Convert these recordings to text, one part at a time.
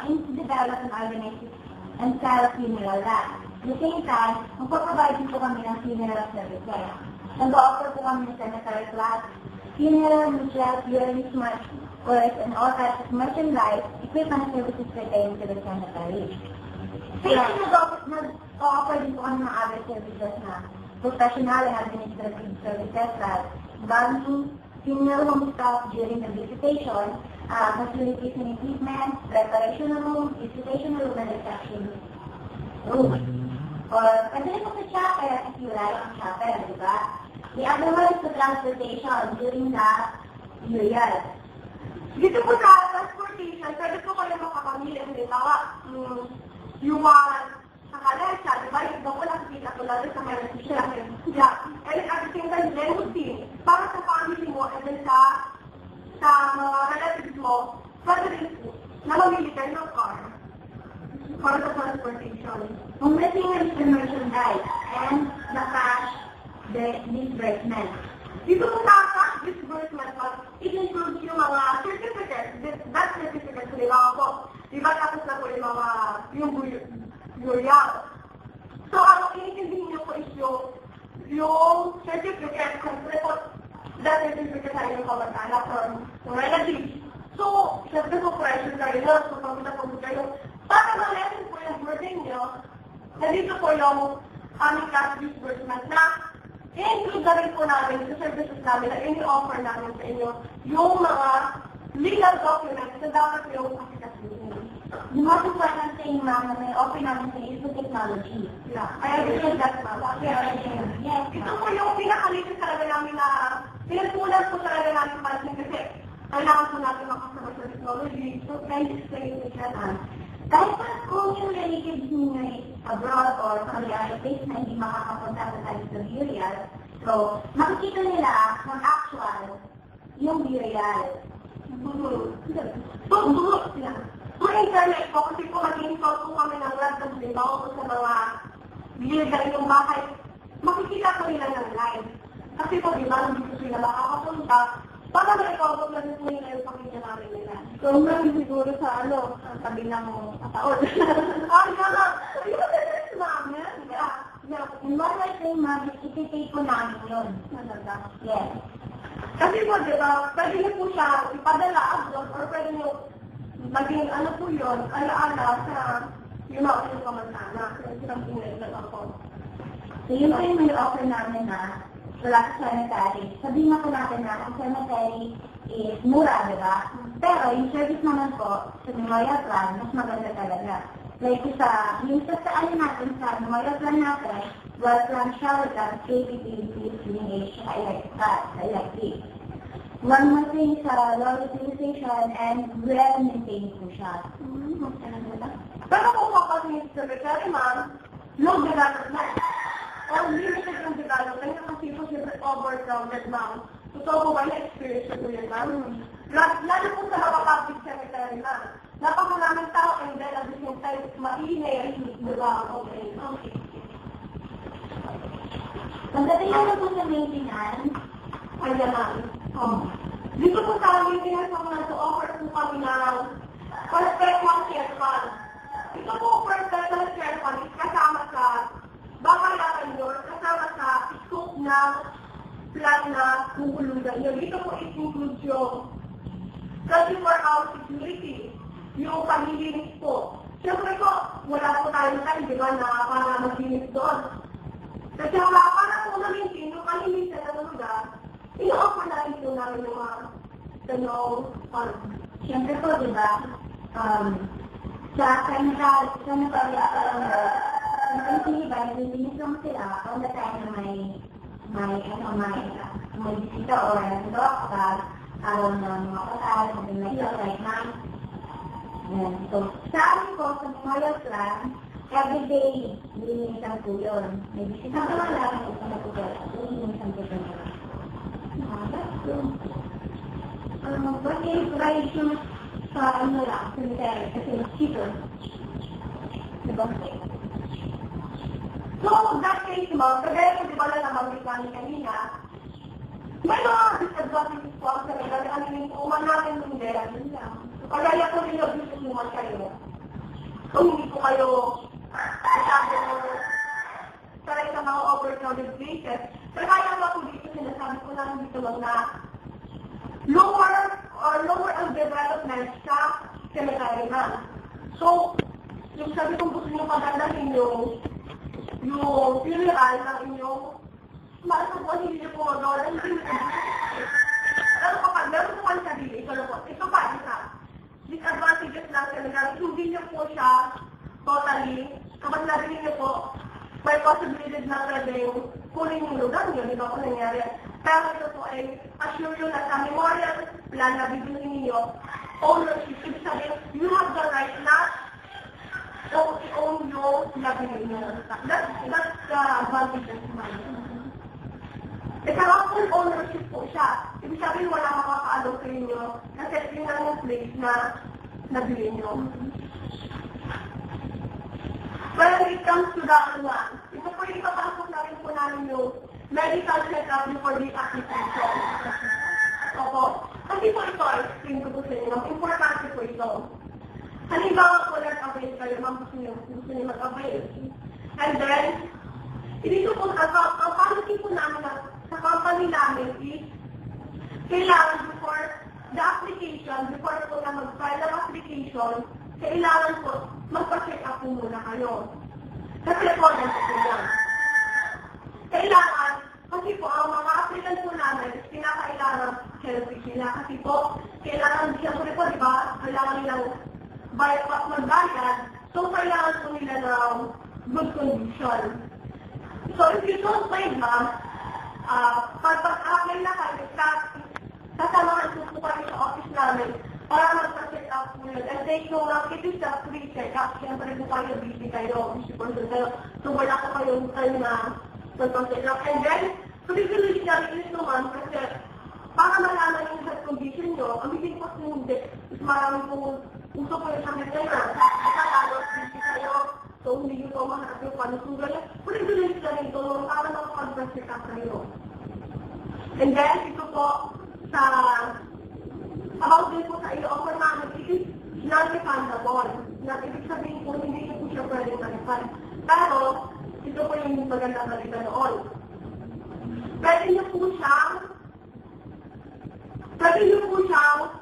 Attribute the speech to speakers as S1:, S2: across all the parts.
S1: aim to develop an organized and style of funeral land. At the same time, magpaprovide din po kami ng funeral services. Nag-offer po kami ng cemetery class, funeral, mutual, yearly smart works, and all types of merchandise, equipment and services pertaining to the cemetery. Kaya nag-offer din po kami ng other services na professional and administrative services like banking, funeral home staff during the visitation, facilities and equipment, preparation room, visitation room, and reception room. Or, pwede rin po sa chapel if you like ang chapel, di ba? The other one is the transportation during the burial.
S2: Dito po sa transportation, pwede po kayo makapamili. Halimbawa, yung mga sa kalesa, di ba? Yung po nakikita ko lalo sa mga siya. Yeah. And at the same time, din, para sa family mo, and then sa mga relatives mo, pwede rin po na mamili kayo ng car para sa transportation.
S1: Kung missing is the merchandise and the cash, the disbursement.
S2: Dito po sa cash disbursement, it includes yung mga certificates, that certificates, halimbawa po, di ba tapos na po yung burial. So, ang initindihin niyo po is yung certificate, siyempre po, that certificate sa inyong kamag-anak or relatives. So, siyempre po, pressure kayo na, so pagpunta po kayo, para ma-lessen po yung burden niyo, nandito po yung aming cash disbursement na i-include na rin po namin sa services namin na ini-offer namin sa inyo yung mga legal documents na dapat yung asikasuhin.
S1: The most important thing, ma'am, na may offer namin sa is the technology.
S2: Yeah.
S1: I appreciate that, ma'am. Yes.
S2: Ito po yung pinakalitis talaga namin na pinagpunan po talaga namin para sa kasi kailangan po natin makasama sa technology. So, guys, explain it na.
S1: Kahit pa kung yung relatives niyo ay abroad or sa other place na hindi makakapunta sa tayo sa burial, so makikita nila ng actual yung burial.
S2: So, internet po, kasi po mag-install po kami ng laptop din ako sa mga bigay yung bahay, makikita ko nila ng live. Kasi po, di ba, hindi ko sila makakapunta, para ma-recover na rin po nila yung pakita namin nila.
S1: So, marami siguro sa sabi ng kataon.
S2: Ay, naman! Ayun na rin namin.
S1: In one way, say, ma'am, iti-take ko namin yun. Yes.
S2: Kasi po, di ba, pwede niyo po siya ipadala abroad or pwede niyo maging ano po yun, ala-ala sa yung mga yung kamag-anak. Yung pinag ako.
S1: So, yun po yung may offer namin na wala sa cemetery. Sabihin na po natin na ang cemetery is mura, di ba? Pero yung service naman po sa memorial plan, mas maganda talaga. Like yung sa natin sa memorial plan natin, well plan, shower plan, KPP, PH, electric. One more thing sa low utilization and well-maintained po siya.
S2: Pero kung kapag sa secretary, ma'am, low development. O limited yung development kasi po siyempre overcrowded, ma'am. Totoo po ba na-experience ko yun, ma'am? Lalo po sa mga public cemetery, ma'am. Napakaraming tao and then at the same time, maingay, di ba? Okay.
S1: Pagdating naman po sa maintenance,
S2: Ayan, ma'am. Dito po sa amin, pinasa to offer po kami ng perpetual care fund. Ito po, perpetual care fund is kasama sa bakayaran yun, kasama sa scope ng plan na kuhulugan yun. Dito po is includes yung 24-hour security, yung paglilinis po. Siyempre po, wala po tayong time, di ba, na para maglinis doon. Kasi wala pa na po namin yung kalinisan ng lugar, ino-offer natin po namin yung mga fund.
S1: siyempre po, di ba, sa cemetery, nilinis lang sila all the time na may bisita or doktor, araw ng mga kasal, something like that, like ma'am. So, sa amin po, sa memorial plan, everyday, nilinisan po yun. May bisita ko lang, may po yun. Nilinisan po yun. That's good. What is right sa ano lang, cemetery, kasi mas cheaper. Diba?
S2: So, that case, ma'am, kagaya ko di ba lang nabanggit namin kanina, may mga disadvantages po ang cemetery, ano yung uman natin yung dera, yun lang. Kagaya po rin yung business kayo. Kung hindi po kayo sanay sa mga overcrowded places, pero kaya nga po dito sinasabi ko lang dito lang na lower ang development sa cemetery na. So, yung sabi kong gusto nyo pagandahin yung funeral ng inyong maasap po hindi nyo po magawa ng pero kapag meron po kayo sarili, ito pa isa. Disadvantages ng cemetery, hindi nyo po siya totally, kapag narinig nyo po, may possibility na pwedeng kunin yung lugar nyo, di ba kung nangyari. Pero ito po ay assure nyo na sa memorial plan na bibili ninyo, ownership, ibig sabihin, you have the right na i-own yung nabili nyo. That's the advantage of money. Kaya full ownership po siya. Ibig sabihin, wala makaka-allow sa inyo kasi yun lang yung place na nabili nyo. When it comes to the one, ito po yung ipapasok na rin po namin yung medical check-up before the application. Opo. Kasi po ito, explain ko po sa inyo, importante po ito. Halimbawa po nag-avail kayo, gusto niyo mag-avail. And then, dito po, ang policy po namin sa company namin is, kailangan before the application, before po na mag-file ang application, kailangan po magpa-check up po muna kayo. Kasi po, yan. Kailangan, kasi po, ang mga applicant po namin, pinakailangan healthy sila. Kasi po, kailangan, siyempre po, di ba, kailangan nilang magbayad. So, kailangan po nila ng good condition. So, if you don't pay ma'am, pag-apply na kayo, kasamahan po kayo sa office namin para magpa-check up po yun. And take no lang, it is a free check-up. Siyempre po kayo, busy kayo, so wala ko kayong time na magpa-check up. And then, privilege na rin ito ma'am, kasi para malaman yung health condition nyo, ang bigay po po hindi, is marami po gusto po yung sakit kayo, nakakalo, busy kayo, so hindi nyo po maharap yung panusugan. Privilege na rin ito, para makapag-check up kayo. And then, ito po, about din po sa i-offer namin, it is non-refundable. Ibig sabihin po, hindi po siya pwedeng ma-refund. Pero, ito po yung magandang balita noon. Pwede niyo po siyang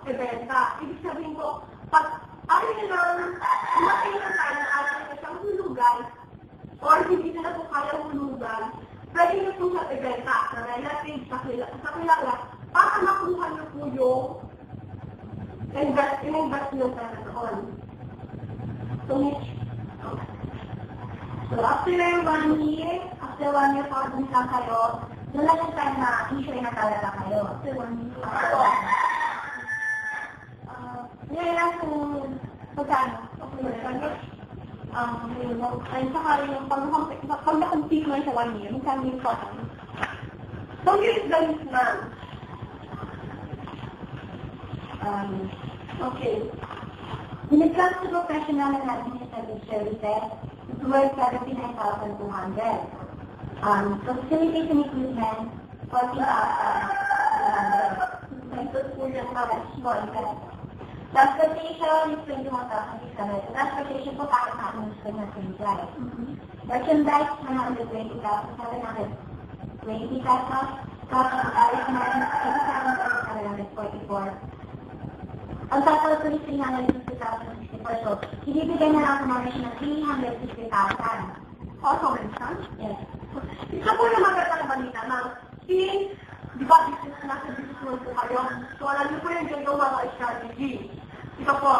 S2: ibenta. Ibig sabihin po, pag ayaw nyo lang, makailan tayo na ayaw nyo siyang hulugan, or hindi na po kaya hulugan, pwede niyo po siyang ibenta sa relative, sa kilala, para makuha niyo po yung in-invest nyo pera doon. So, after 1 year po, dun lang kayo, doon lang yung time na issue na talaga kayo. After 1 year. Ngayon lang kung magkano. Ay, saka yung pag na-complete mo sa 1 year, magkano yung total? So, here's the list na. Okay. When it comes to professional and administrative services, it's worth 79,200. Facilitation equipment, 40,200. Transportation is 21,600. Transportation po kahit na ang gusto na drive. Merchandise, 120,720. Kapag ayos natin, 87,744. Ang total po is 360,064. So, ibibigay na lang namin siya ng 360,000. Also, mention? Yes. Isa po yung magandang balita na di ba business na sa business po kayo? So, alam niyo po yung mga strategy. Ito po,